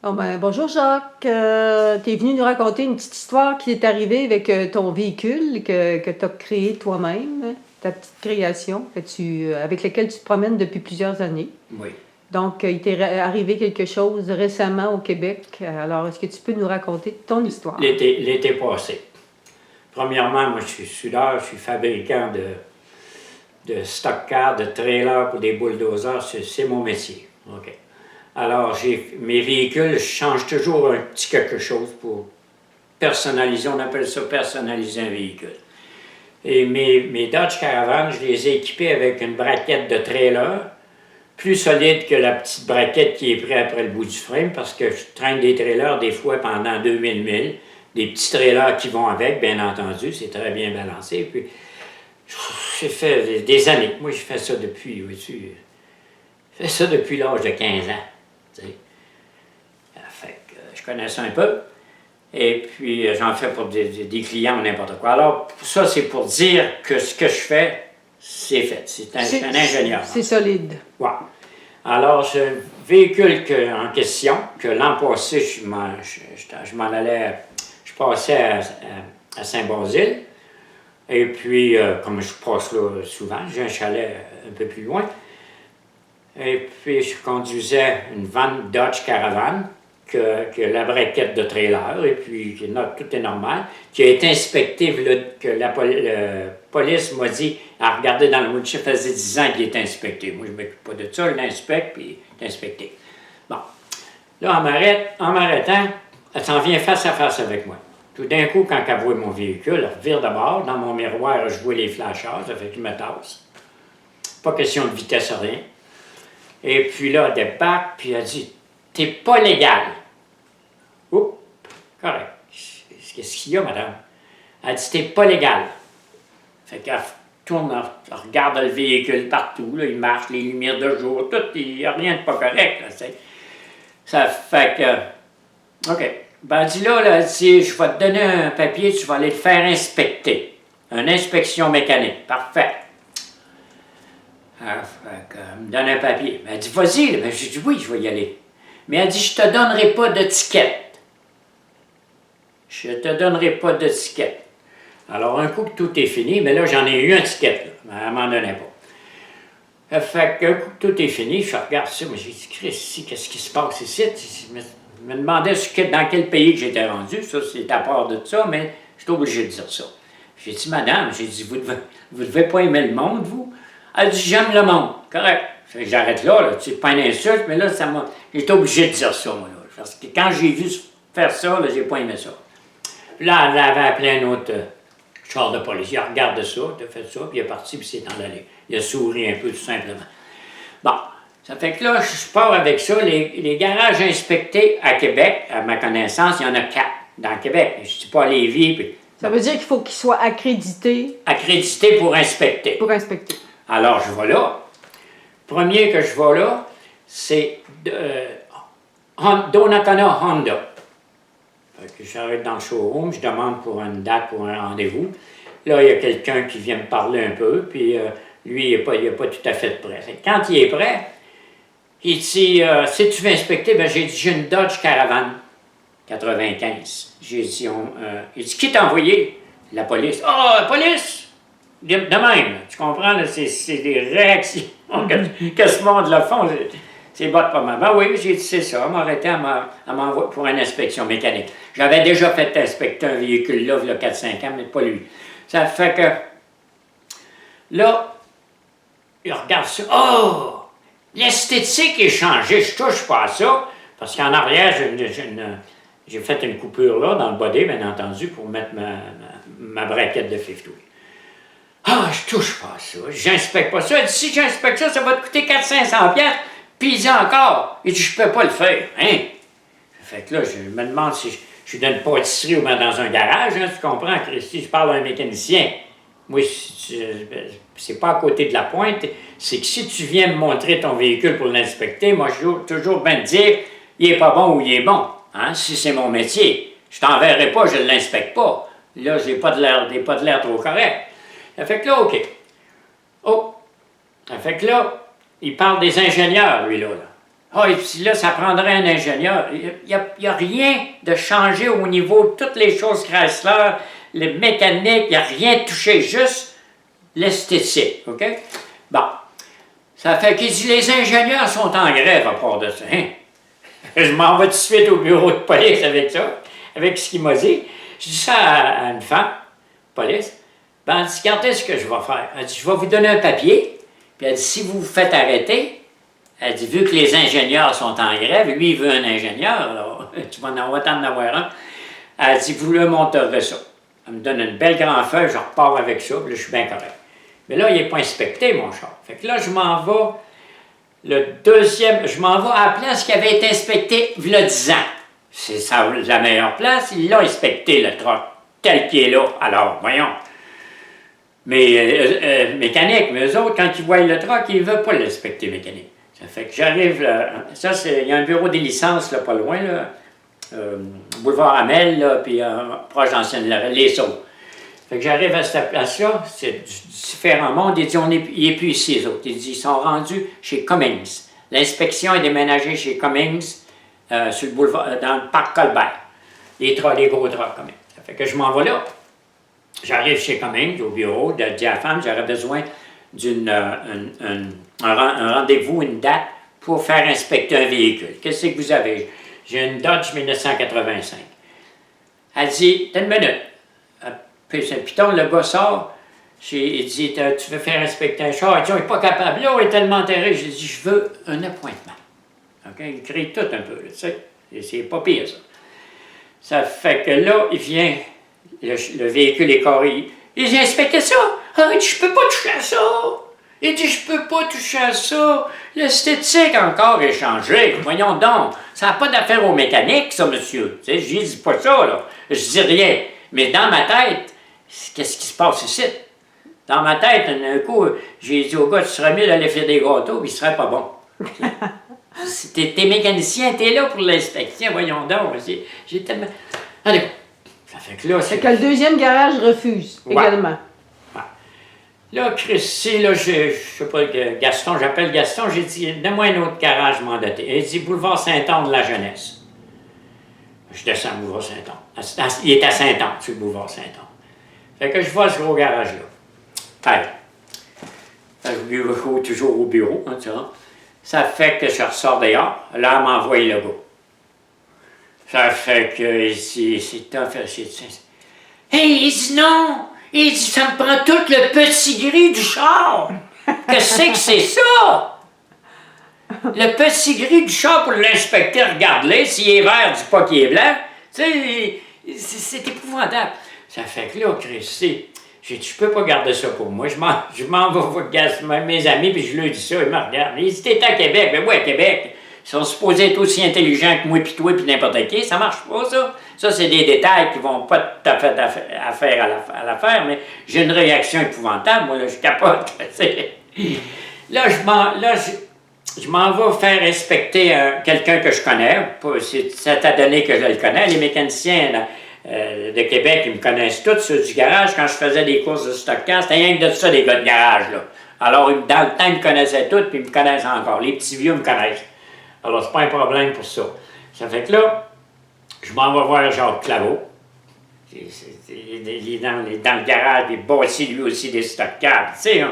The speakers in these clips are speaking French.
Oh ben, bonjour Jacques. Tu es venu nous raconter une petite histoire qui est arrivée avec ton véhicule que tu as créé toi-même, hein, ta petite création avec laquelle tu te promènes depuis plusieurs années. Oui. Donc, il t'est arrivé quelque chose récemment au Québec. Alors, est-ce que tu peux nous raconter ton histoire? L'été passé. Premièrement, moi, je suis soudeur, je suis fabricant de stock cars, de trailers pour des bulldozers. C'est mon métier. OK. Alors, mes véhicules, je change toujours un petit quelque chose pour personnaliser. On appelle ça personnaliser un véhicule. Et mes Dodge Caravan, je les ai équipés avec une braquette de trailer, plus solide que la petite braquette qui est prise après le bout du frame, parce que je traîne des trailers des fois pendant 2000 milles, des petits trailers qui vont avec, bien entendu, c'est très bien balancé. Puis, j'ai fait des années. Moi, je fais ça depuis, vois-tu, je fais ça depuis l'âge de 15 ans. Tu sais. Fait que je connais ça un peu. Et puis, j'en fais pour des clients ou n'importe quoi. Alors, ça, c'est pour dire que ce que je fais, c'est fait. C'est un ingénieur. C'est solide. Ouais. Alors, ce véhicule en question, que l'an passé, je m'en allais, je passais à Saint-Basile. Et puis, comme je passe là souvent, j'ai un chalet un peu plus loin. Et puis, je conduisais une van Dodge Caravan, que la braquette de trailer, et puis tout est normal, qui a été inspecté, que la police m'a dit, à regarder dans le windshield, ça faisait 10 ans qu'il est inspecté. Moi, je ne m'occupe pas de ça, je l'inspecte, puis il est inspecté. Bon. Là, en m'arrêtant, elle s'en vient face à face avec moi. Tout d'un coup, quand elle voit mon véhicule, elle vire de bord. Dans mon miroir, je vois les flashers, ça fait qu'il me tasse. Pas question de vitesse, rien. Et puis là, elle débarque, puis elle dit, t'es pas légal. Oups, correct. Qu'est-ce qu'il y a, madame? Elle dit, t'es pas légal. Fait qu'elle tourne, elle regarde le véhicule partout, là, il marche, les lumières de jour, tout, il n'y a rien de pas correct, là, ça fait que, OK. Ben, elle dit là, si je vais te donner un papier, tu vas aller le faire inspecter. Une inspection mécanique. Parfait. Ah, fait que, elle me donne un papier. Ben, elle dit, vas-y. Ben, j'ai dit, oui, je vais y aller. Mais elle dit, je te donnerai pas de ticket. Je te donnerai pas de ticket. Alors, un coup que tout est fini, mais là, j'en ai eu un ticket, là, mais elle m'en donnait pas. Fait qu'un coup que tout est fini, je regarde ça, mais j'ai dit, Christ, qu'est-ce qui se passe ici? Je me demandais dans quel pays que j'étais rendu, ça, c'est à part de ça, mais j'étais obligé de dire ça. J'ai dit, madame, j'ai dit, vous devez pas aimer le monde, vous? Elle dit, j'aime le monde. Correct. J'arrête là, c'est pas une insulte, mais là, j'étais obligé de dire ça, moi, là. Parce que quand j'ai vu faire ça, là, j'ai pas aimé ça. Puis là, elle avait appelé un autre char de police. Il regarde ça, il a fait ça, puis il est parti, puis il s'est en allé. Il a souri un peu, tout simplement. Bon, ça fait que là, je pars avec ça. Les garages inspectés à Québec, à ma connaissance, il y en a 4 dans Québec. Je ne suis pas à Lévis. Puis, ça veut dire qu'il faut qu'ils soient accrédités. Accrédités pour inspecter. Pour inspecter. Alors, je vais là. Premier que je vais là, c'est Donnacona Honda. Fait que j'arrive dans le showroom, je demande pour une date, pour un rendez-vous. Là, il y a quelqu'un qui vient me parler un peu, puis lui, il n'est pas tout à fait prêt. Quand il est prêt, il dit, si tu veux inspecter, ben, j'ai dit, j'ai une Dodge Caravan 95. J'ai dit, il dit, qui t'a envoyé? La police. Ah, oh, la police! De même, tu comprends, c'est des réactions que ce monde-là font. C'est bas pas mal. Ben oui, j'ai dit, c'est ça. Elle m'a arrêté à m'envoyer pour une inspection mécanique. J'avais déjà fait inspecter un véhicule là, il y a 4-5 ans, mais pas lui. Ça fait que, là, il regarde ça. Oh! L'esthétique est changée. Je touche pas à ça, parce qu'en arrière, j'ai fait une coupure là, dans le body, bien entendu, pour mettre ma braquette de fifth wheel. Ah, je touche pas à ça, j'inspecte pas ça. Elle dit, si j'inspecte ça, ça va te coûter 400-500$. Puis il dit encore, il dit, je peux pas le faire. Hein? Fait que là, je me demande si je suis dans une pâtisserie ou dans un garage, hein, tu comprends, Christy, je parle à un mécanicien. Moi, c'est pas à côté de la pointe, c'est que si tu viens me montrer ton véhicule pour l'inspecter, moi, je dois toujours bien te dire, il est pas bon ou il est bon, hein, si c'est mon métier. Je t'enverrai pas, je l'inspecte pas. Là, j'ai pas de l'air trop correct. Ça fait que là, OK. Oh! Ça fait que là, il parle des ingénieurs, lui, là. Ah, et puis là, ça prendrait un ingénieur. Il n'y a rien de changé au niveau de toutes les choses Chrysler, les mécaniques, il n'y a rien touché, juste l'esthétique, OK? Bon, ça fait qu'il dit, les ingénieurs sont en grève à part de ça. Hein? Je m'en vais tout de suite au bureau de police avec ça, avec ce qu'il m'a dit. Je dis ça à une femme, police. Ben, elle dit, regardez ce que je vais faire. Elle dit, je vais vous donner un papier. Puis elle dit, si vous vous faites arrêter, elle dit, vu que les ingénieurs sont en grève, lui, il veut un ingénieur, alors tu vas t'en avoir un. Elle dit, vous le montrerez ça. Elle me donne une belle grande feuille, je repars avec ça, puis là, je suis bien correct. Mais là, il n'est pas inspecté, mon char. Fait que là, je m'en vais, je m'en vais à la place qui avait été inspectée il y a 10 ans. C'est ça, la meilleure place. Il l'a inspecté, le truck, tel qu'il est là. Alors, voyons. Mais mécanique, mais eux autres, quand ils voient le truck, ils ne veulent pas l'inspecter mécanique. Ça fait que j'arrive là, il y a un bureau des licences, là, pas loin, là, boulevard Hamel, là, puis proche d'ancienne les Sauts. Fait que j'arrive à cette place-là, c'est différent monde. Il dit, il n'est plus ici, les autres. Il dit, ils sont rendus chez Cummings. L'inspection est déménagée chez Cummings, sur le boulevard, dans le parc Colbert. Les gros trucks Cummings. Ça fait que je m'en vais là. J'arrive chez Cummings, au bureau, de dire à la femme, j'aurais besoin un rendez-vous, une date, pour faire inspecter un véhicule. Qu'est-ce que vous avez? J'ai une Dodge 1985. Elle dit, t'as une minute. Puis Python, le gars sort, il dit, tu veux faire inspecter un char? Il dit, on n'est pas capable. Là, on est tellement enterré. J'ai dit, je veux un appointement. Okay? Il crie tout un peu, tu sais. C'est pas pire, ça. Ça fait que là, il vient, le véhicule est carré. Il dit, inspectez ça. Ah, il dit, je peux pas toucher à ça. Il dit, je peux pas toucher à ça. L'esthétique encore est changée. Voyons donc. Ça n'a pas d'affaire aux mécaniques, ça, monsieur. Tu sais, je dis pas ça, là. Je dis rien. Mais dans ma tête, qu'est-ce qui se passe ici? Dans ma tête, un coup, j'ai dit au gars, tu serais mieux d'aller faire des gâteaux, puis il serait pas bon. T'es mécanicien, t'es là pour l'inspection, voyons donc. J'ai tellement... Allez, ça fait que là... C'est que le deuxième garage refuse, également. Ouais. Là, Christy, là, je sais pas, Gaston, j'appelle Gaston, j'ai dit, donne-moi un autre garage mandaté. Il dit, boulevard Saint-Anne de la Jeunesse. Je descends au boulevard Saint-Anne. Il est à Saint-Anne, sur le boulevard Saint-Anne. Fait que je vois ce gros garage-là. Allez. Toujours au bureau, hein, tu vois. Ça fait que je ressors dehors. Là, elle m'envoie le gars. Ça fait que c'est tough. Hey, il dit non! Il dit, ça me prend tout le petit gris du char! Qu'est-ce que c'est ça? Le petit gris du char pour l'inspecter, regarde-le. S'il est vert, dis pas qu'il est blanc. Tu sais, c'est épouvantable. Ça fait que là, Christy, j'ai dit, je peux pas garder ça pour moi. Je m'en vais voir mes amis, puis je lui dis ça. Ils me regardent. Ils disent, t'es à Québec. Ben oui, à Québec. Ils sont supposés être aussi intelligents que moi, puis toi, puis n'importe qui. Ça marche pas, ça. Ça, c'est des détails qui vont pas tout à fait affaire à l'affaire, mais j'ai une réaction épouvantable. Moi, là, je capote. Là, je m'en vais faire inspecter quelqu'un que je connais. Ça t'a donné que je le connais. Les mécaniciens de Québec, ils me connaissent tous, ceux du garage. Quand je faisais des courses de stockage, c'était rien que de ça, des gars de garage, là. Alors, dans le temps, ils me connaissaient tous, puis ils me connaissent encore. Les petits vieux me connaissent. Alors, c'est pas un problème pour ça. Ça fait que là, je m'en vais voir Jacques Claveau. Il est dans le garage, il bâtit lui aussi des stockages. Tu sais,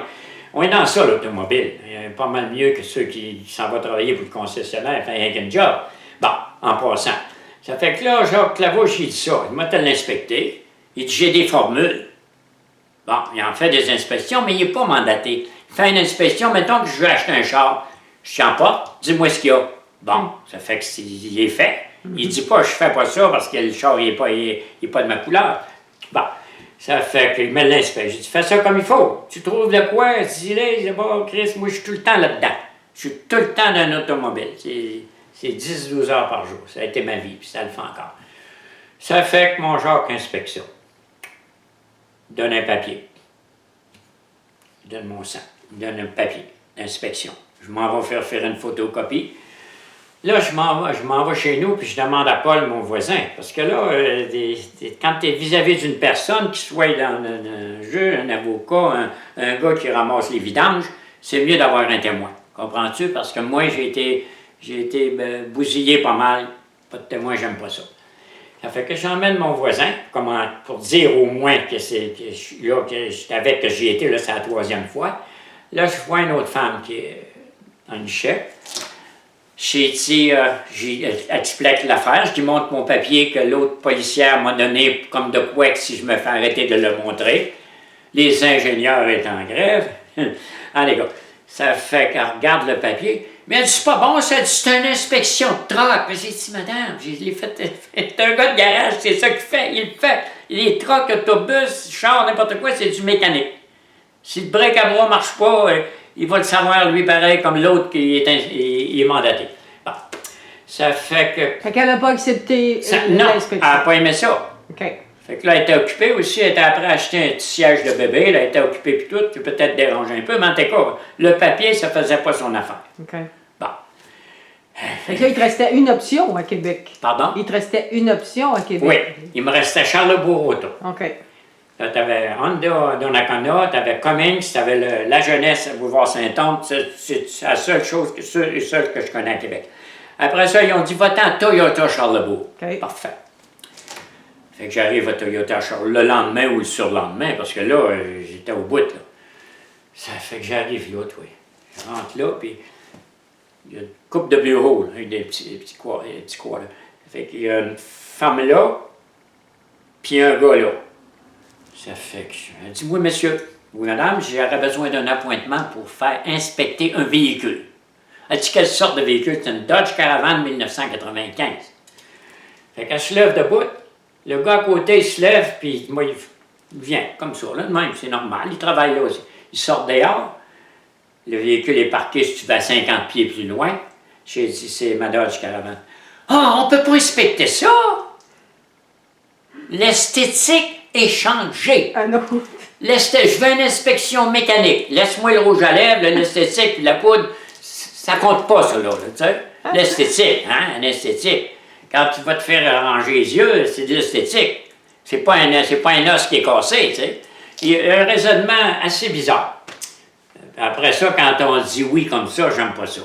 on est dans ça, l'automobile. Pas mal mieux que ceux qui s'en vont travailler pour le concessionnaire, faire rien qu'un job. Bon, en passant. Ça fait que là, Jacques Claveau, j'ai dit ça. Il m'a l'inspecté. Il dit, j'ai des formules. Bon, il en fait des inspections, mais il n'est pas mandaté. Il fait une inspection, mettons que je veux acheter un char. Je t'en porte, dis-moi ce qu'il y a. Bon, ça fait qu'il est fait. Il dit pas, je fais pas ça parce que le char, il est pas de ma couleur. Bon, ça fait qu'il me l'inspecte. J'ai dit, fais ça comme il faut. Tu trouves de quoi? Je dis, c'est bon, Chris, moi, je suis tout le temps là-dedans. Je suis tout le temps dans un automobile. C'est 10-12 heures par jour. Ça a été ma vie, puis ça le fait encore. Ça fait que mon Jacques inspection. Il donne un papier. Il donne mon sang. Il donne un papier d'inspection. Je m'en vais faire une photocopie. Là, je m'en vais chez nous, puis je demande à Paul, mon voisin, parce que là, quand tu es vis-à-vis d'une personne, qui soit dans un jeu, un avocat, un gars qui ramasse les vidanges, c'est mieux d'avoir un témoin. Comprends-tu? Parce que moi, j'ai été J'ai été bousillé pas mal. Pas de témoin, j'aime pas ça. Ça fait que j'emmène mon voisin, pour dire au moins que que j'y étais, là, c'est la 3e fois. Là, je vois une autre femme qui est dans le chèque. J'ai dit, j'explique l'affaire, je lui montre mon papier que l'autre policière m'a donné comme de quoi que si je me fais arrêter de le montrer. Les ingénieurs étaient en grève. Allez, gars, ça fait qu'elle regarde le papier. Mais elle dit, c'est pas bon, ça dit, c'est une inspection de troc. J'ai dit, madame, c'est un gars de garage, c'est ça qu'il fait. Il fait. Les trocs, autobus, chars, n'importe quoi, c'est du mécanique. Si le break à bras marche pas, il va le savoir, lui, pareil, comme l'autre qui est mandaté. Bon. Ça fait que... Fait qu'elle n'a pas accepté non, l'inspection. elle n'a pas aimé ça. OK. Fait que là, elle était occupée aussi, elle était après acheter un petit siège de bébé, elle était occupée puis tout, puis peut-être dérangé un peu, mais en tout cas, le papier, ça faisait pas son affaire. OK. Bon. Fait que là, il te restait une option à Québec. Pardon? Il te restait une option à Québec. Oui, il me restait Charlebourg-Auto. OK. Là, tu avais Honda Donnacona, tu avais Cummins, tu avais la jeunesse à Boulevard-Saint-Anne. C'est la seule chose que je connais à Québec. Après ça, ils ont dit, va-t'en Toyota Charlebourg. OK. Parfait. Fait que j'arrive à Toyota Charlebourg le lendemain ou le surlendemain, parce que là, j'étais au bout, là. Ça fait que j'arrive là, oui. Je rentre là, puis il y a une couple de bureaux, là, avec des petits coins, là. Fait qu'il y a une femme là, puis un gars là. Ça fait que elle dit, oui, monsieur, oui, madame, j'aurais besoin d'un appointement pour faire inspecter un véhicule. Elle dit, quelle sorte de véhicule? C'est une Dodge Caravan 1995. Fait qu'elle se lève debout, le gars à côté il se lève, puis moi, il vient comme ça, là, de même, c'est normal, il travaille là aussi. Il sort dehors, le véhicule est parqué, si tu vas 50 pieds plus loin. J'ai dit, c'est ma Dodge Caravan. Ah, on peut pas inspecter ça! L'esthétique est changée. Ah non. Je veux une inspection mécanique. Laisse-moi le rouge à lèvres, l'esthétique, la poudre, ça compte pas, ça, là, tu sais. L'esthétique, hein, l'esthétique. Quand tu vas te faire arranger les yeux, c'est de l'esthétique. C'est pas un os qui est cassé, tu sais. Il y a un raisonnement assez bizarre. Après ça, quand on dit oui comme ça, j'aime pas ça.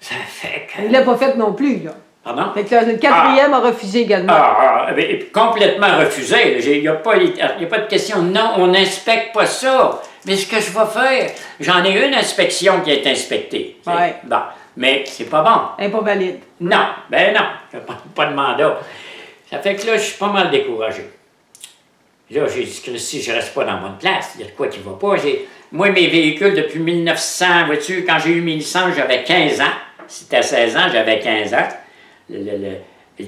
Ça fait que... Il l'a pas fait non plus, là. Pardon? Fait que le 4e a refusé également. Complètement refusé. Il n'y a pas de question. Non, on n'inspecte pas ça. Mais ce que je vais faire, j'en ai une inspection qui est inspectée. Ouais. Bon, mais c'est pas bon. Elle n'est pas valide. Non, ben non, je n'ai pas de mandat. Ça fait que là, je suis pas mal découragé. Là, j'ai dit que si je ne reste pas dans mon place, il y a de quoi qui ne va pas. Moi, mes véhicules, depuis 1900, vois-tu, quand j'ai eu mes licences, j'avais 15 ans. C'était à 16 ans, j'avais 15 ans. Le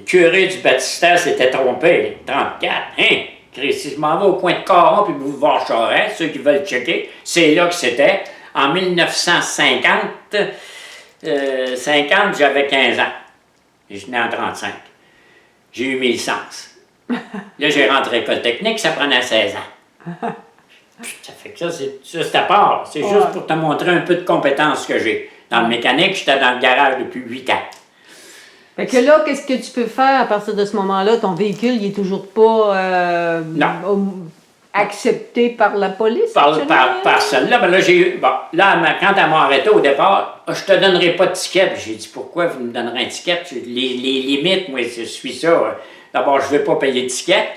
curé du baptistère s'était trompé, 34. Hein? Si je m'en vais au coin de Caron puis boulevard Charest, ceux qui veulent checker, c'est là que c'était. En 1950, j'avais 15 ans. Et je venais en 35. J'ai eu mes licences. Là, j'ai rentré à l'école technique, ça prenait 16 ans. Ça fait que ça, c'est à part. C'est juste pour te montrer un peu de compétences que j'ai. Dans le mécanique, j'étais dans le garage depuis 8 ans. Fait que là, qu'est-ce que tu peux faire à partir de ce moment-là? Ton véhicule, il n'est toujours pas accepté par la police? Par celle-là, ben là, j'ai eu... Bon, là, quand elle m'a arrêté au départ, je te donnerai pas de ticket. J'ai dit, pourquoi vous me donnerez un ticket? Les limites, moi, je suis ça. D'abord, je ne vais pas payer de ticket,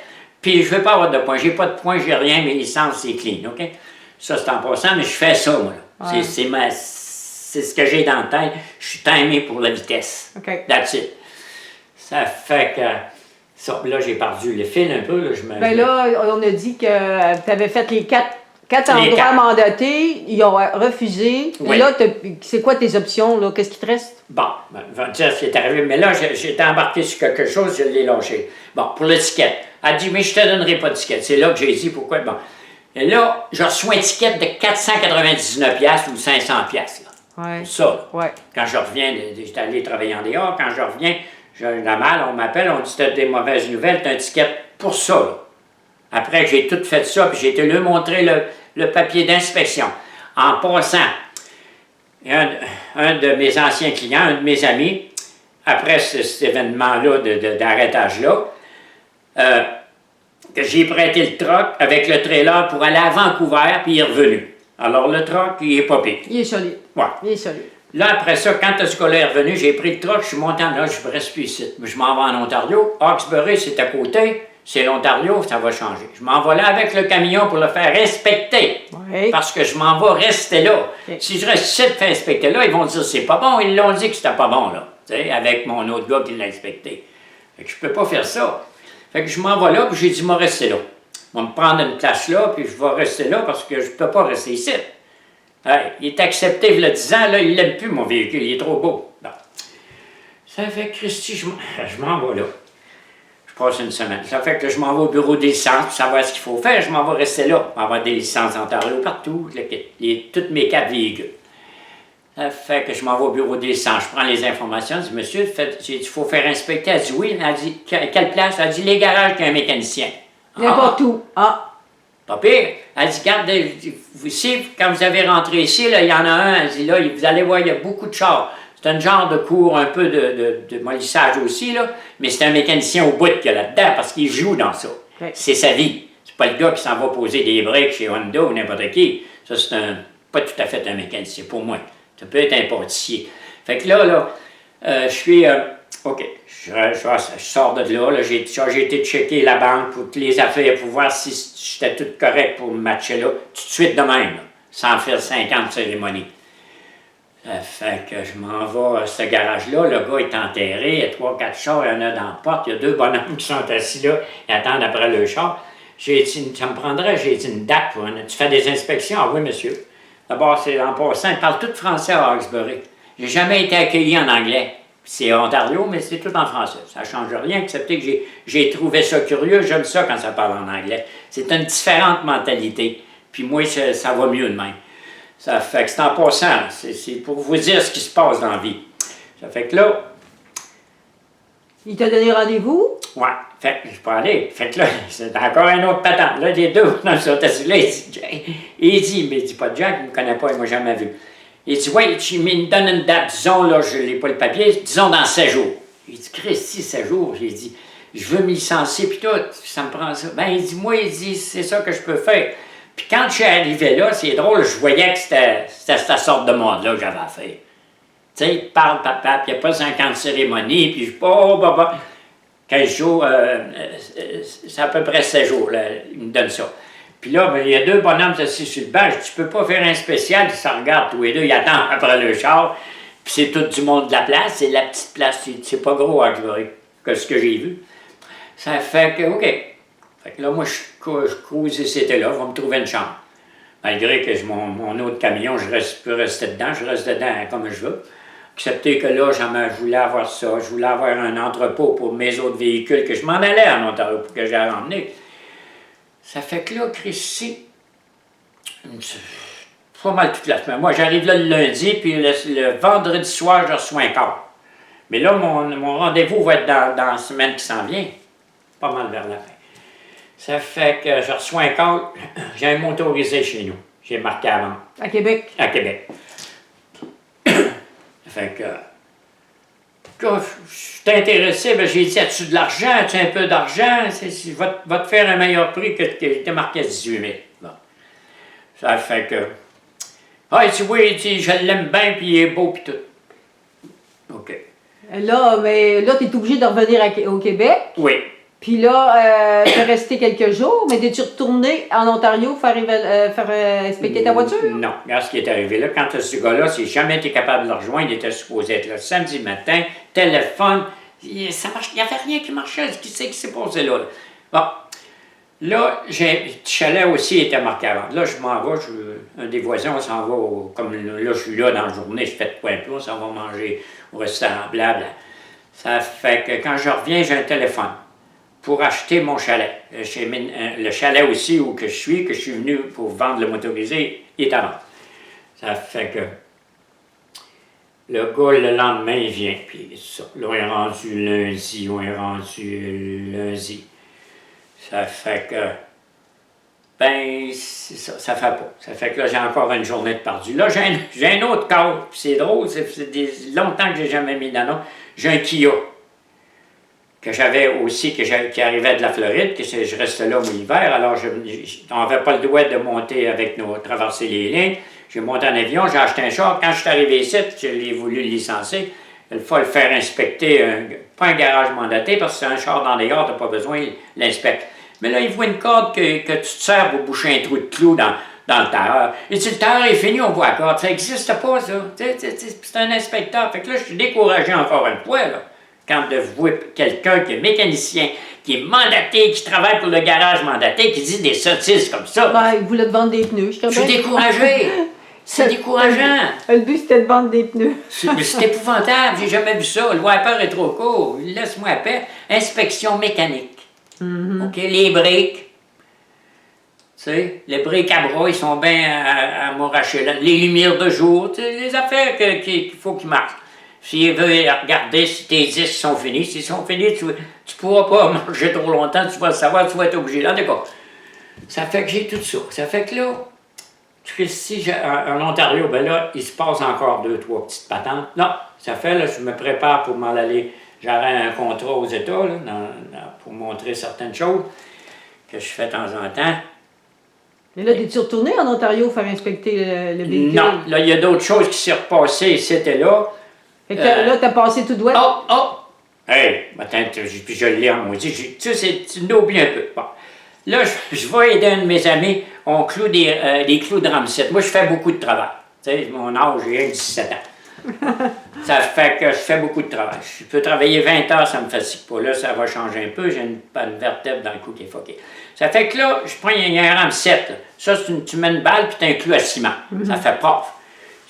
puis je ne vais pas avoir de points. J'ai pas de points, j'ai rien, mes licences, c'est clean, OK? Ça, c'est en passant, mais je fais ça, moi, là. Ouais. C'est ce que j'ai dans la tête. Je suis timé pour la vitesse. OK. That's it. Ça fait que... Ça, là, j'ai perdu le fil un peu. Là, là, on a dit que tu avais fait les quatre endroits mandatés. Ils ont refusé. Oui. Et là, c'est quoi tes options? Là? Qu'est-ce qui te reste? Bon, c'est arrivé. Mais là, j'étais embarqué sur quelque chose, je l'ai lâché. Bon, pour l'étiquette. Elle dit, mais je ne te donnerai pas d'étiquette. C'est là que j'ai dit pourquoi. Bon. Et là, je reçois une étiquette de 499$ ou 500$. Ouais. Pour ça. Ouais. Quand je reviens, j'étais allé travailler en dehors. Quand je reviens, j'ai la malle, on m'appelle, on dit, t'as des mauvaises nouvelles, t'as une étiquette pour ça. Là. Après, j'ai tout fait ça, puis j'ai été lui montrer le papier d'inspection. En passant, un de mes anciens clients, un de mes amis, après cet événement-là, d'arrêtage-là, que j'ai prêté le truck avec le trailer pour aller à Vancouver, puis il est revenu. Alors, le truck, il est pas pire. Il est solide. Ouais. Il est solide. Là, après ça, quand ce gars-là est revenu, j'ai pris le truck, je suis monté en là, je reste plus ici. Je m'en vais en Ontario. Hawkesbury, c'est à côté. C'est l'Ontario, ça va changer. Je m'en vais là avec le camion pour le faire respecter. Oui. Parce que je m'en vais rester là. Okay. Si je reste ici de faire inspecter là, ils vont dire c'est pas bon. Ils l'ont dit que c'était pas bon, là. Tu sais, avec mon autre gars qui l'a inspecté. Fait que je peux pas faire ça. Fait que je m'en vais là, puis j'ai dit, je vais rester là. Je vais me prendre une place là, puis je vais rester là parce que je peux pas rester ici. Hey, il est accepté, il y a 10 ans, là, il l'aime plus, mon véhicule, il est trop beau. Bon. Ça fait que, Christy, je m'en vais là. Je passe une semaine. Ça fait que je m'en vais au bureau des licences pour savoir ce qu'il faut faire. Je m'en vais rester là. Je m'en vais des licences Ontario partout, toutes mes 4 véhicules. Ça fait que je m'en vais au bureau des licences. Je prends les informations. Je dis, monsieur, j'ai dit, il faut faire inspecter. Elle dit, oui. Elle dit, quelle place? Elle dit, les garages qu'il y a un mécanicien. N'importe où. Ah. Pas pire. Elle dit, regarde, ici, quand vous avez rentré ici, là, il y en a un. Elle dit, là, vous allez voir, il y a beaucoup de chars. C'est un genre de cours, un peu de molissage aussi, là, mais c'est un mécanicien au bout qu'il y a là-dedans parce qu'il joue dans ça. Okay. C'est sa vie. C'est pas le gars qui s'en va poser des breaks chez Honda ou n'importe qui. Ça, c'est pas tout à fait un mécanicien, pour moi. Ça peut être un pâtissier. Fait que là, je suis... OK, je sors de là. J'ai été checker la banque pour toutes les affaires pour voir si j'étais tout correct pour me matcher là, tout de suite de même, là, sans faire 50 cérémonies. Ça fait que je m'en vais à ce garage-là. Le gars est enterré. Il y a 3-4 chars. Il y en a dans la porte. Il y a 2 bonhommes qui sont assis là et attendent après le char. J'ai dit, ça me prendrait, j'ai dit, une date. Tu fais des inspections? Ah oui, monsieur. D'abord, c'est en passant. Ils parlent tout français à Hawkesbury. J'ai jamais été accueilli en anglais. C'est Ontario, mais c'est tout en français. Ça ne change rien, excepté que j'ai trouvé ça curieux. J'aime ça quand ça parle en anglais. C'est une différente mentalité. Puis moi, ça va mieux de même. Ça fait que c'est en passant, c'est pour vous dire ce qui se passe dans la vie. Ça fait que là... Il t'a donné rendez-vous? Ouais, fait que je peux aller. Fait que là, c'est encore un autre patente. Là, les deux, dans sont assis là, il dit, mais il dit pas de Jack, il ne me connaît pas, il m'a jamais vu. Il dit, ouais, il me donne une date, disons, là, je n'ai pas le papier, disons dans 7 jours. Il dit, Christy, 7 jours. J'ai dit, je veux me licencier, puis tout, ça me prend ça. Ben, il dit, moi, il dit, c'est ça que je peux faire. Puis quand je suis arrivé là, c'est drôle, je voyais que c'était cette sorte de monde-là que j'avais à faire. Tu sais, il parle, papa, puis il n'y a pas 50 cérémonies, puis je dis, oh, papa, 15 jours, c'est à peu près 7 jours, là, il me donne ça. Puis là, ben, il y a 2 bonhommes assis sur le banc, je dis, tu peux pas faire un spécial, ils s'en regardent tous les deux, ils attendent après le char, puis c'est tout du monde de la place, c'est la petite place, c'est pas gros à Hawkesbury, que ce que j'ai vu. Ça fait que, OK. Fait que là, moi, je cruise et c'était là, je vais me trouver une chambre. Malgré que mon autre camion, je peux rester dedans, je reste dedans comme je veux. Excepté que là, je voulais avoir ça, je voulais avoir un entrepôt pour mes autres véhicules, que je m'en allais en Ontario pour que j'aille emmener. Ça fait que là, Christy, pas mal toute la semaine. Moi, j'arrive là le lundi, puis le vendredi soir, je reçois un corps. Mais là, mon rendez-vous va être dans la semaine qui s'en vient, pas mal vers la fin. Ça fait que je reçois un call, j'ai un motorisé chez nous. J'ai marqué avant. À Québec? À Québec. Ça fait que quand je suis intéressé, ben j'ai dit, as-tu de l'argent? As-tu un peu d'argent? Je vais te faire un meilleur prix que tu marqué à 18 000. Bon. Ça fait que... Ah, il dit, oui, il dit, je l'aime bien, puis il est beau, puis tout. OK. Là, mais là, tu es obligé de revenir au Québec. Oui. Puis là, tu es resté quelques jours, mais es-tu retourné en Ontario faire inspecter ta voiture? Non. Regarde ce qui est arrivé là. Quand ce gars-là, s'il n'a jamais été capable de le rejoindre, il était supposé être là samedi matin, téléphone, ça marche, il n'y avait rien qui marchait. Qui c'est qui s'est passé là? Bon. Là, le chalet aussi était marqué avant. Là, je m'en vais, un des voisins, on s'en va, comme là, je suis là dans la journée, je fais de point plat, on s'en va manger au restaurant, blabla. Ça fait que quand je reviens, j'ai un téléphone pour acheter mon chalet. Le chalet aussi où que je suis venu pour vendre le motorisé, il est à vendre. Ça fait que le gars, le lendemain, il vient, puis ça. Là, on est rendu lundi. Ça fait que, ben, c'est ça, ça fait pas. Ça fait que là, j'ai encore une journée de perdu. Là, j'ai un autre cadre, puis c'est drôle, c'est longtemps que j'ai jamais mis dans nom. J'ai un Kia, que j'avais aussi, qui arrivait de la Floride, que je restais là l'hiver, alors on n'avait pas le droit de monter avec traverser les lignes. j'ai monté en avion, j'ai acheté un char. Quand je suis arrivé ici, je l'ai voulu le licencier. Il faut le faire inspecter, pas un garage mandaté, parce que c'est un char dans les gares, tu n'as pas besoin, il l'inspecte. Mais là, il voit une corde que tu te sers pour boucher un trou de clou dans le tailleur. Et si le tailleur est fini, on voit la corde. Ça n'existe pas, ça. C'est un inspecteur. Fait que là, je suis découragé encore une fois, là, quand de voir quelqu'un qui est mécanicien, qui est mandaté, qui travaille pour le garage mandaté, qui dit des sottises comme ça. Ben, il voulait te vendre des pneus, Je suis découragé. C'est décourageant. Le but, c'était de vendre des pneus. C'est épouvantable. J'ai jamais vu ça. Le wiper est trop court. Laisse-moi à paix. Inspection mécanique. OK, les briques. Tu sais, les briques à bras, ils sont bien à m'arracher là. Les lumières de jour, tu sais, les affaires qu'il faut qu'ils marchent. S'il veut regarder si tes disques sont finis, s'ils sont finis, tu pourras pas manger trop longtemps, tu vas le savoir, tu vas être obligé. Là, d'accord. Ça fait que j'ai tout ça. Ça fait que là, Christy, en Ontario, ben là, il se passe encore 2-3 petites patentes. Non, ça fait, là, je me prépare pour m'en aller. J'aurai un contrat aux États, là, pour montrer certaines choses que je fais de temps en temps. Mais là, es-tu retourné en Ontario faire inspecter le véhicule? Non, là, il y a d'autres choses qui s'est repassées, c'était là. Fait que là, t'as passé tout droit. Oh! Hey, attends, puis je l'ai en maudit. Tu sais, tu l'oublies un peu. Bon. Là, je vais aider un de mes amis, on cloue des clous de ramset. Moi, je fais beaucoup de travail. Tu sais, mon âge, j'ai 17 ans. Ça fait que je fais beaucoup de travail. Je peux travailler 20 heures, ça me fatigue pas. Là, ça va changer un peu, j'ai une vertèbre dans le cou qui est foquée. Ça fait que là, je prends un ramset. Ça, tu mets une balle, puis tu as un clou à ciment. Ça fait paf.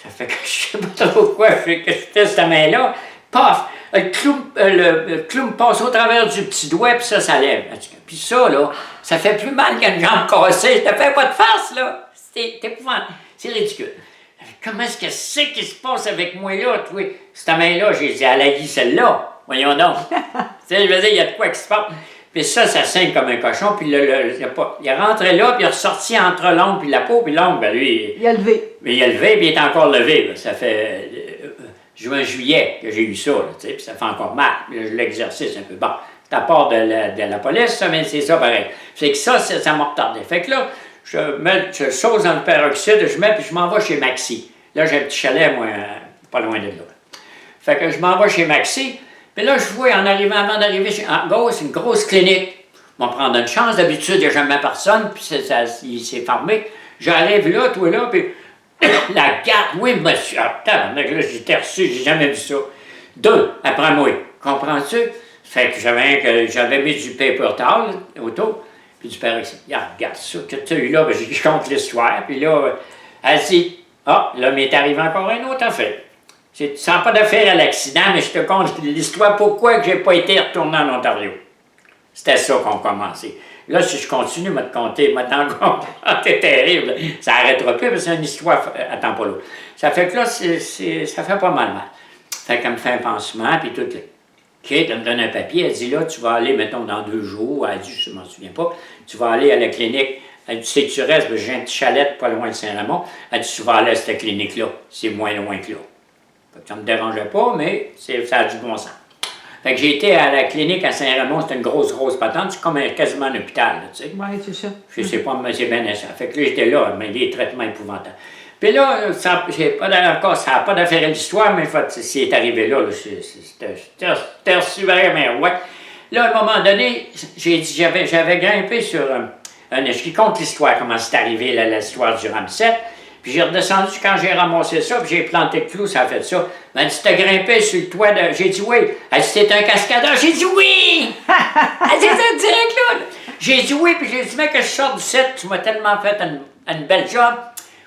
Ça fait que je sais pas trop quoi, que je fais cette main-là. Paf! Le clou me passe au travers du petit doigt, puis ça lève. Puis ça, là, ça fait plus mal qu'une jambe cassée. Je te fais pas de face, là. C'est épouvantable. C'est ridicule. Comment est-ce que c'est qui se passe avec moi, là, toi? Cette main-là, j'ai dit, elle a dit celle-là. Voyons donc. Tu sais, je veux dire, il y a de quoi qui se passe. Puis ça saigne comme un cochon, puis il est rentré là, puis il est ressorti entre l'ongle puis la peau, puis l'ongle, ben lui... Il a levé. Mais il a levé, puis il est encore levé. Là. Ça fait juin-juillet que j'ai eu ça, là, puis ça fait encore mal. Là, je l'exercice un peu. Bon, c'est à part de la police, ça, mais c'est ça pareil. Fait que ça m'a retardé. Fait que là, je sauce dans le peroxyde, je mets, puis je m'en vais chez Maxi. Là, j'ai un petit chalet, moi, pas loin de là. Fait que je m'en vais chez Maxi, puis là, je vois, avant d'arriver en gauche, c'est une grosse clinique. On va prendre une chance, d'habitude, il n'y a jamais personne, puis il s'est fermé. J'arrive là, toi là, puis la garde, oui, monsieur, attends, là, j'étais reçu, j'ai jamais vu ça. 2, après moi, comprends-tu? Fait que j'avais mis du paper towel autour, puis du peroxyde. Regarde ça, que tu as eu là, ben, je compte l'histoire, puis là, elle dit, là, m'est arrivé encore un autre affaire. Ça n'a pas d'affaire à l'accident, mais je te compte l'histoire, pourquoi que j'ai pas été retourné en Ontario. C'était ça qu'on commençait. Là, si je continue, je vais te compter, c'est terrible. Ça n'arrêtera plus, parce que c'est une histoire, attends pas l'autre. Ça fait que là, ça fait pas mal. Fait qu'elle me fait un pansement, puis tout. Kate, elle me donne un papier, elle dit là, tu vas aller, mettons, dans 2 jours. Elle dit, je ne m'en souviens pas, tu vas aller à la clinique. Elle dit, tu sais que tu restes, j'ai un petit chalet pas loin de Saint-Ramon. Elle dit, tu vas aller à cette clinique-là. C'est moins loin que là. Ça ne me dérangeait pas, mais ça a du bon sens. Fait que j'ai été à la clinique à Saint-Ramon, c'était une grosse patente, c'est comme quasiment un hôpital, tu sais. Oui, c'est ça. Je sais pas, mais c'est bien ça. Fait que là, j'étais là, mais des traitements épouvantables. Puis là, ça n'a pas d'affaire à l'histoire, mais c'est arrivé là, c'était super, mais ouais. Là, à un moment donné, j'avais grimpé sur un échec. Je compte l'histoire, comment c'est arrivé, l'histoire du Ramset. Puis j'ai redescendu quand j'ai ramassé ça, puis j'ai planté le clou, ça a fait ça. Elle m'a dit, t'as grimpé sur le toit de... J'ai dit oui. Elle dit, c'est un cascadeur. J'ai dit oui! Elle dit ça direct là. J'ai dit oui, puis j'ai dit, mec, que je sors du set, tu m'as tellement fait une belle job.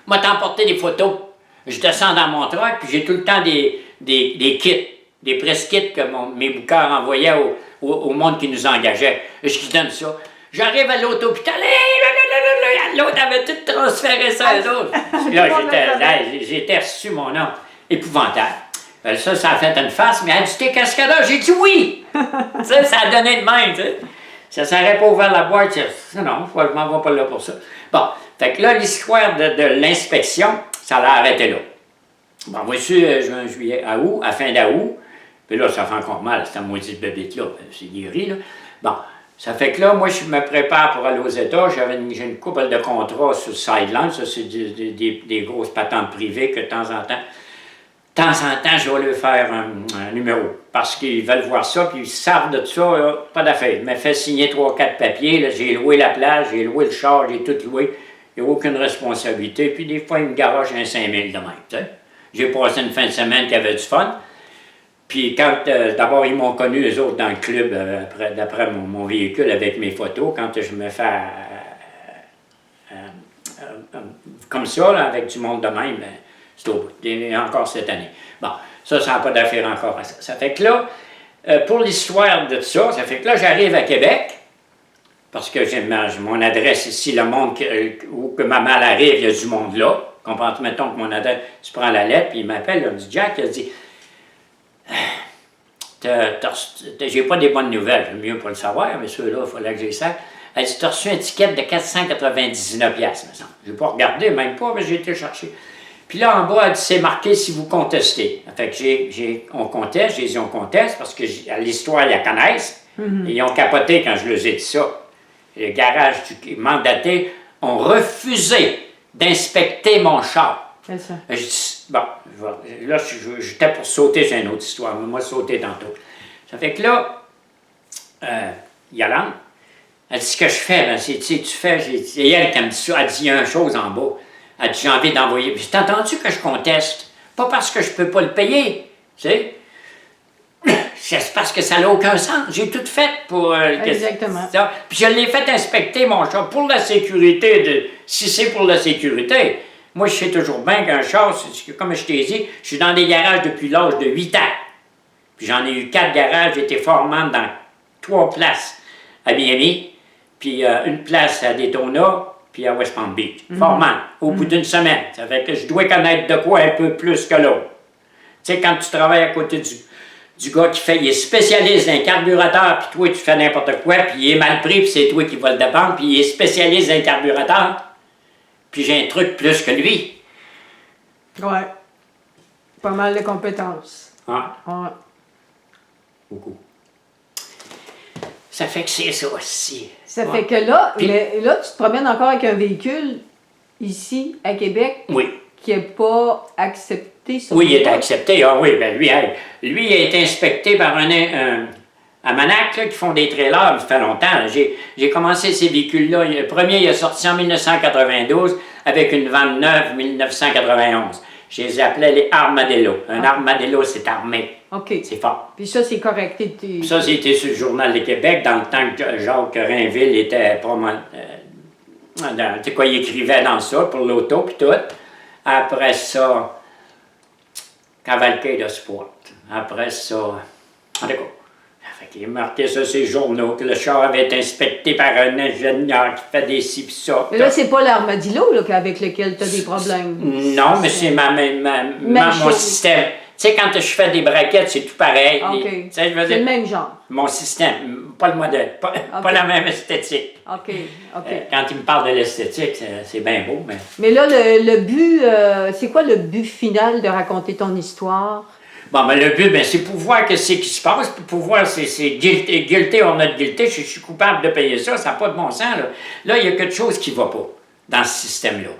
Moi, t'emporté des photos. Je descends dans mon truck, puis j'ai tout le temps des kits, des press-kits que mes bookers envoyaient au monde qui nous engageait. Je lui donne ça. J'arrive à l'autre hôpital, l'autre avait tout transféré ça à l'autre. Là, j'étais reçu mon nom. Épouvantable. Ça a fait une face, mais elle dit, t'es cascadeur? J'ai dit oui! Ça a donné de même, tu sais. Ça s'aurait pas ouvert la boîte, non, je m'en vais pas là pour ça. Bon, fait que là, l'histoire de l'inspection, ça l'a arrêté là. Bon, voici, juin, juillet, à fin d'août, puis là, ça fait encore mal, cette moitié de bébite là, c'est guéri, là. Bon, Ça fait que là, moi, je me prépare pour aller aux États. J'ai une couple de contrats sur le sideline. Ça, c'est des grosses patentes privées que de temps en temps, je vais leur faire un numéro. Parce qu'ils veulent voir ça, puis ils savent de ça, là, pas d'affaire. Ils m'ont fait signer 3-4 papiers. Là, j'ai loué la plage, j'ai loué le char, j'ai tout loué. Il n'y a aucune responsabilité. Puis des fois, ils me garagent un 5 000 de même. T'sais. J'ai passé une fin de semaine qui avait du fun. Puis quand, d'abord, ils m'ont connu, eux autres, dans le club, d'après mon véhicule avec mes photos, quand je me fais comme ça, là, avec du monde de même, c'est au bout. Et encore cette année. Bon, ça n'a pas d'affaire encore à ça. Ça fait que là, pour l'histoire de ça, ça fait que là, j'arrive à Québec, parce que j'ai mon adresse ici, le monde où que ma mère arrive, il y a du monde là. Comprends, mettons que mon adresse, tu prends la lettre, puis il m'appelle, il me dit, Jack, il a dit, j'ai pas des bonnes nouvelles, j'aime mieux pas le savoir, mais ceux-là, il fallait que j'ai ça. Elle dit, tu as reçu un ticket de 499 piastres, me semble. Je n'ai pas regardé, même pas, mais j'ai été chercher. Puis là, en bas, elle dit, c'est marqué si vous contestez. Fait que on conteste, j'ai dit, on conteste, parce que l'histoire, ils la connaissent. Et ils ont capoté quand je leur ai dit ça. Les garages mandatés ont refusé d'inspecter mon char. C'est ça. Je dis, bon, là, j'étais pour sauter, j'ai une autre histoire, mais moi, sauter tantôt. Ça fait que là, Yolande, elle dit, ce que je fais, ben, c'est, tu fais, c'est elle qui me dit ça, elle dit, il y a une chose en bas. Elle dit, j'ai envie d'envoyer. Puis, t'as entendu que je conteste? Pas parce que je peux pas le payer, tu sais. C'est parce que ça n'a aucun sens. J'ai tout fait pour... Exactement. Ça. Puis je l'ai fait inspecter, mon char, pour la sécurité. Si c'est pour la sécurité. Moi, je sais toujours bien qu'un char, comme je t'ai dit, je suis dans des garages depuis l'âge de 8 ans. Puis j'en ai eu 4 garages. J'étais formant dans 3 places à Miami, puis une place à Daytona, puis à West Palm Beach. Formant, au bout d'une semaine. Ça fait que je dois connaître de quoi un peu plus que l'autre. Tu sais, quand tu travailles à côté du gars il est spécialiste dans un carburateur, puis toi, tu fais n'importe quoi, puis il est mal pris, puis c'est toi qui vas le dépendre, puis il est spécialiste dans un carburateur, puis j'ai un truc plus que lui. Ouais. Pas mal de compétences. Ah. Ouais. Beaucoup. Ça fait que c'est ça aussi. Ça Ouais. fait que là, Puis- là, tu te promènes encore avec un véhicule ici, à Québec, Oui. qui n'est pas accepté. Oui, il est accepté. Ah oui, ben lui, lui, il a été inspecté par un à Manac, là, qui font des trailers, ça fait longtemps. J'ai commencé ces véhicules-là. Le premier, il est sorti en 1992 avec une vente neuve 1991. Je les appelais les Armadillo. Un Armadillo, c'est armé. OK. C'est fort. Puis ça, c'est correct. Puis ça, c'était sur le Journal de Québec dans le temps que Jacques Rainville était pas mal. Tu sais quoi, il écrivait dans ça pour l'auto, puis tout. Après ça, Cavalcade de Sport. Après ça, en tout cas, fait qu'il marquait ça sur les journaux, que le char avait été inspecté par un ingénieur qui fait des ci pis ça. Mais là, c'est pas l'armadillo là, avec lequel tu as des problèmes. Non, mais c'est mon chose. système. Tu sais, quand je fais des braquettes, c'est tout pareil. OK. Tu sais, je veux C'est le dire, même genre. mon système, pas le modèle, pas la même esthétique. OK. OK. Quand il me parle de l'esthétique, c'est bien beau, mais... Mais là, le but, c'est quoi le but final de raconter ton histoire? Bon, mais le but, ben, c'est pour voir ce qui se passe, puis pour voir c'est guilty or not guilty, je suis coupable de payer ça, ça n'a pas de bon sens, là. Là, il y a quelque chose qui ne va pas dans ce système-là.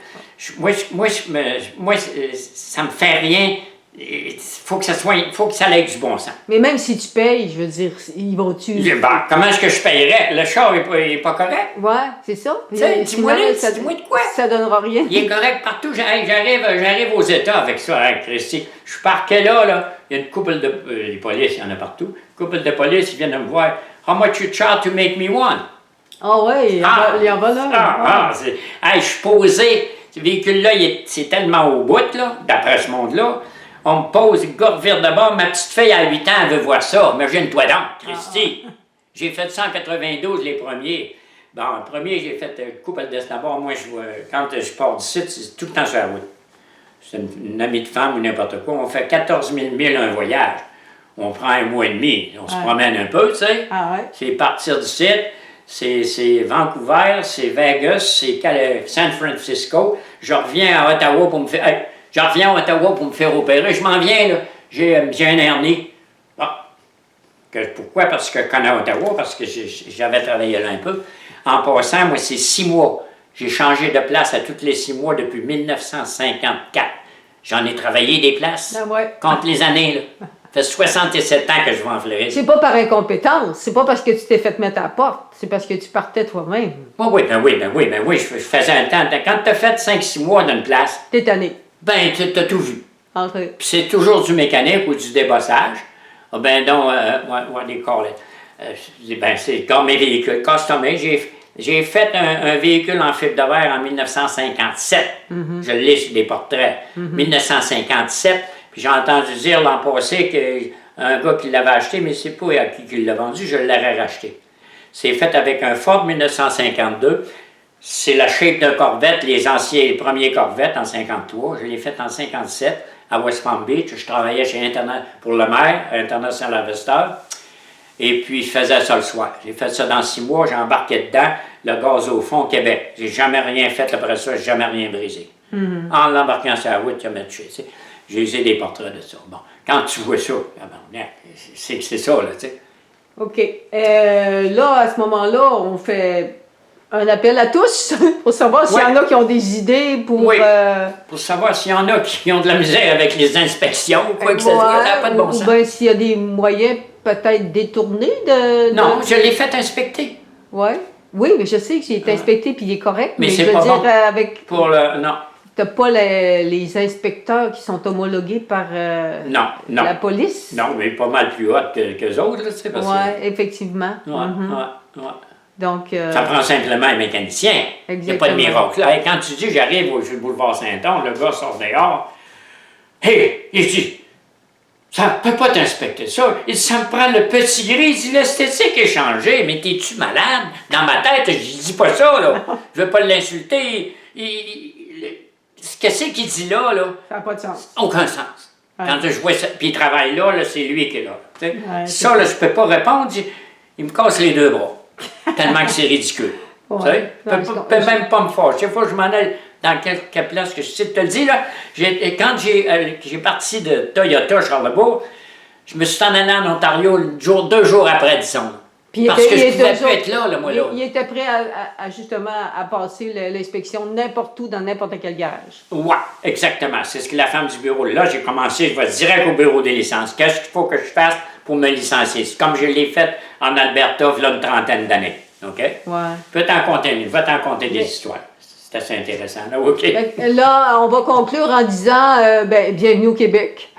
Moi, ça me fait rien. Il faut que ça aille du bon sens. Mais même si tu payes, je veux dire, ils vont-tu... Bon, comment est-ce que je payerais? Le char n'est pas correct. Ouais, c'est ça. Sais, dis-moi Finalement, là, dis-moi de quoi? Ça donnera rien. Il est correct partout. J'arrive aux États avec ça, hein, Christy. Je suis parqué là. Il y a une couple de... les polices, il y en a partout. Une couple de police, ils viennent me voir. How much you charge to make me one? Ah ouais, il y en va là. Je suis posé. Ce véhicule-là, c'est tellement au bout, là, d'après ce monde-là. On me pose, le gars vire de bord. Ma petite fille à 8 ans, elle veut voir ça. Imagine-toi donc, Christy. J'ai fait 192 les premiers. Bon, le premier, j'ai fait une couple de d'abord. Moi, quand je pars d'ici, c'est tout le temps sur la route. C'est une amie de femme ou n'importe quoi. On fait 14 000 milles un voyage. On prend un mois et demi. On se promène un peu, tu sais. Ah ouais? C'est partir d'ici. C'est Vancouver, c'est Vegas, c'est San Francisco. Je reviens à Ottawa pour me faire... opérer. Je m'en viens, là. J'ai un hernie. Bon. Pourquoi? Parce que je connais Ottawa, parce que j'avais travaillé là un peu. En passant, moi, c'est 6 mois. J'ai changé de place à tous les 6 mois depuis 1954. J'en ai travaillé des places. Ah ouais. Compte les années, là. Ça fait 67 ans que je vais en Floride. C'est pas par incompétence, c'est pas parce que tu t'es fait mettre à la porte, c'est parce que tu partais toi-même. Oui, je faisais un temps. Quand tu as fait 5-6 mois d'une place, T'es tanné. ben, tu as tout vu. Entre... Puis c'est toujours du mécanique ou du débossage. Ah ben donc, des collets. Ben, c'est comme mes véhicules customés. J'ai fait un véhicule en fibre de verre en 1957. Je l'ai sur des portraits. 1957. Puis j'ai entendu dire l'an passé qu'un gars qui l'avait acheté, mais c'est pas à qui l'a vendu, je l'aurais racheté. C'est fait avec un Ford 1952. C'est la shape de Corvette, les premiers Corvettes en 53. Je l'ai fait en 57 à West Palm Beach. Je travaillais pour le maire, International Harvester. Et puis, je faisais ça le soir. J'ai fait ça dans 6 mois, j'ai embarqué dedans, le gaz au fond, Québec. J'ai jamais rien fait après ça, j'ai jamais rien brisé. En l'embarquant sur la route, il m'a tué. J'ai des portraits de ça. Bon, quand tu vois ça, c'est ça, là, tu sais. OK. Là, à ce moment-là, on fait un appel à tous pour savoir s'il y en a qui ont des idées pour... Oui, pour savoir s'il y en a qui ont de la misère avec les inspections ou quoi que ce soit. Ça n'a pas de bon sens. Ou bien s'il y a des moyens peut-être détournés de... Non, je l'ai fait inspecter. Oui. Oui, mais je sais que j'ai été inspecté puis il est correct. Mais c'est je veux pas dire, bon. Avec... Pour le... Non. T'as pas les inspecteurs qui sont homologués par non. la police? Non, mais pas mal plus haute qu'eux autres, tu sais, parce que... Oui, effectivement. Ouais. Donc, ça prend simplement un mécanicien. Il n'y a pas de miracle. Là. Et quand tu dis, j'arrive sur le boulevard Saint-Onge, le gars sort dehors. Hé, il dit, ça ne peut pas t'inspecter ça. Il dit, ça me prend le petit gris. Il dit, l'esthétique est changée. Mais t'es-tu malade? Dans ma tête, je dis pas ça, là. Je veux pas l'insulter. Qu'est-ce qu'il dit là? Ça n'a pas de sens. Aucun sens. Ouais. Quand je vois ça, puis il travaille là, c'est lui qui est là. Ouais, ça, là, je peux pas répondre. Il me casse les 2 bras. Tellement que c'est ridicule. Ouais. Je ne peux même pas me fâcher. Chaque fois que je m'en aille dans quelque place que je sais te le dire, là, quand j'ai parti de Toyota Charlebourg, je me suis en allé en Ontario 2 jours après, disons. Puis parce que je ne pouvais plus être là, moi, là. Il était prêt à justement à passer l'inspection n'importe où, dans n'importe quel garage. Oui, exactement. C'est ce que la femme du bureau. Là, j'ai commencé, je vais direct au bureau des licences. Qu'est-ce qu'il faut que je fasse pour me licencier? C'est comme je l'ai fait en Alberta, il y a une 30aine d'années. OK? Oui. Je vais t'en conter des histoires. C'est assez intéressant. Là, OK? Là, on va conclure en disant bienvenue au Québec.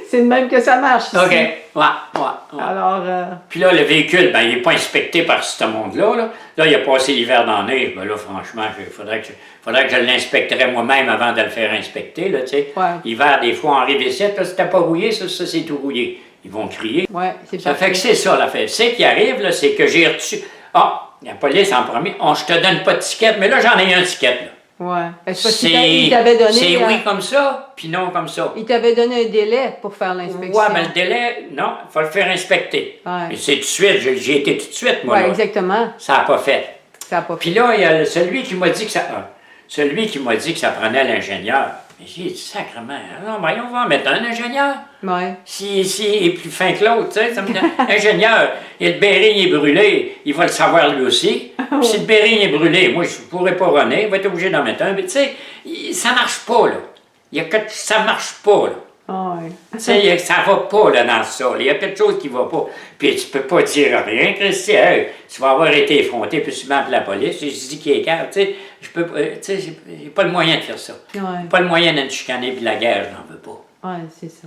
C'est de même que ça marche. Ici. OK. Ouais. Alors. Puis là, le véhicule, ben, il n'est pas inspecté par ce monde-là. Là, il a passé l'hiver dans la neige. Ben là, franchement, il faudrait que je l'inspecterais moi-même avant de le faire inspecter. Là, tu sais. Ouais. L'hiver, des fois, on arrive ici, là, si t'as pas rouillé, ça c'est tout rouillé. Ils vont crier. Oui, c'est ça fait que c'est ça, la fait. Ce qui arrive, là, c'est que j'ai reçu. Ah, la police en premier. Je te donne pas de ticket, mais là, j'en ai un ticket, là. Oui. Il t'avait donné. C'est oui comme ça, puis non comme ça. Il t'avait donné un délai pour faire l'inspection. Oui, mais le délai, non, il faut le faire inspecter. Ouais. Et c'est tout de suite, j'ai été tout de suite, moi. Oui, là. exactement. Ça n'a pas fait. Ça n'a pas fait. Puis là, il y a celui qui m'a dit que ça prenait l'ingénieur. J'ai dit, sacrément, non, voyons, on va en mettre un ingénieur. Oui. S'il est plus fin que l'autre, tu sais, ingénieur, et le béring est brûlé, il va le savoir lui aussi. Puis si le béring est brûlé, moi, je ne pourrais pas runner, il va être obligé d'en mettre un. Mais tu sais, ça ne marche pas, là. Ça ne marche pas, là. Oui. Tu sais, ça ne va pas, là, dans ça. Il y a quelque chose qui ne va pas. Puis tu ne peux pas dire rien, Christy. Hey, tu vas avoir été effronté plus souvent par la police. Je dis qu'il est calme. Tu sais, j'ai pas le moyen de faire ça. Ouais. Pas le moyen de me chicaner, puis la guerre, je n'en veux pas. Oui, c'est ça.